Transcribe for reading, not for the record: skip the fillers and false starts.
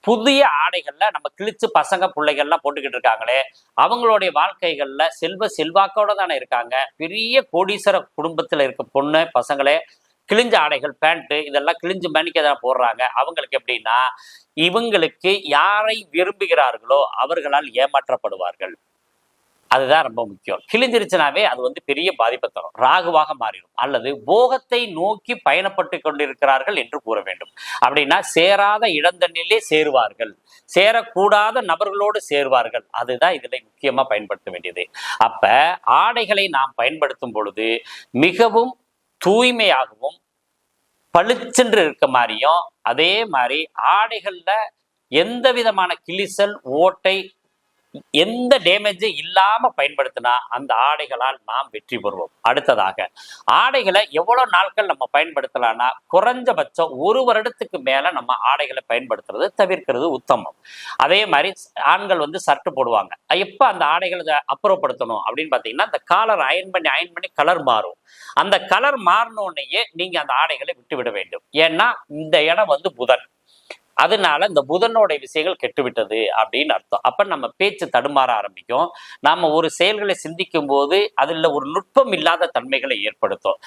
புதிய ஆடைகள்ல நம்ம கிழிச்சு பசங்க பிள்ளைகள்லாம் போட்டுக்கிட்டு இருக்காங்களே, அவங்களுடைய வாழ்க்கைகள்ல செல்வாக்கோட தானே இருக்காங்க. பெரிய கோடீஸ்வர குடும்பத்துல இருக்க பொண்ணு பசங்களே கிழிஞ்ச ஆடைகள், பேண்ட் இதெல்லாம் கிழிஞ்சு மேனிக்கா தான் போடுறாங்க. அவங்களுக்கு எப்படின்னா, இவங்களுக்கு யாரை விரும்புகிறார்களோ அவர்களால் ஏமாற்றப்படுவார்கள். அதுதான் ரொம்ப முக்கியம். கிழிஞ்சிருச்சுனாவே அது பெரிய பாதிப்பை தரும். ராகுவாக மாறிடும். அல்லது போகத்தை நோக்கி பயணப்பட்டு கொண்டிருக்கிறார்கள் என்று கூற வேண்டும். அப்படின்னா சேராத இளந்தண்ணிலே சேருவார்கள். சேரக்கூடாத நபர்களோடு சேருவார்கள். அதுதான் இதுல முக்கியமா பயன்படுத்த வேண்டியது. அப்ப ஆடைகளை நாம் பயன்படுத்தும் பொழுது மிகவும் தூய்மையாகவும் பளிச்சென்று இருக்க மாதிரியும், அதே மாதிரி ஆடைகள்ல எந்த விதமான கிழிசல், ஓட்டை எந்த டேமேஜும் இல்லாம பயன்படுத்தினா அந்த ஆடைகளால் நாம் வெற்றி பெறுவோம். அடுத்ததாக ஆடைகளை எவ்வளவு நாட்கள் நம்ம பயன்படுத்தலாம்னா, குறைஞ்சபட்சம் 1 வருடத்துக்கு மேல நம்ம ஆடைகளை பயன்படுத்துறது தவிர்க்கிறது உத்தமம். அதே மாதிரி ஆண்கள் சர்ட் போடுவாங்க. எப்ப அந்த ஆடைகளை அப்புறப்படுத்தணும் அப்படின்னு பாத்தீங்கன்னா, அந்த காலர் அயன் பண்ணி கலர் மாறும். அந்த கலர் மாறினோடனேயே நீங்க அந்த ஆடைகளை விட்டு விட வேண்டும். ஏன்னா இந்த இடம் புதன். அதனால இந்த புதனோட விஷயங்கள் கெட்டுவிட்டது அப்படின்னு அர்த்தம். அப்ப நம்ம பேச்சு தடுமாற ஆரம்பிக்கும். நாம ஒரு செயல்களை சிந்திக்கும் போது அதுல ஒரு நுட்பம் இல்லாத தன்மைகளை ஏற்படுத்தும்.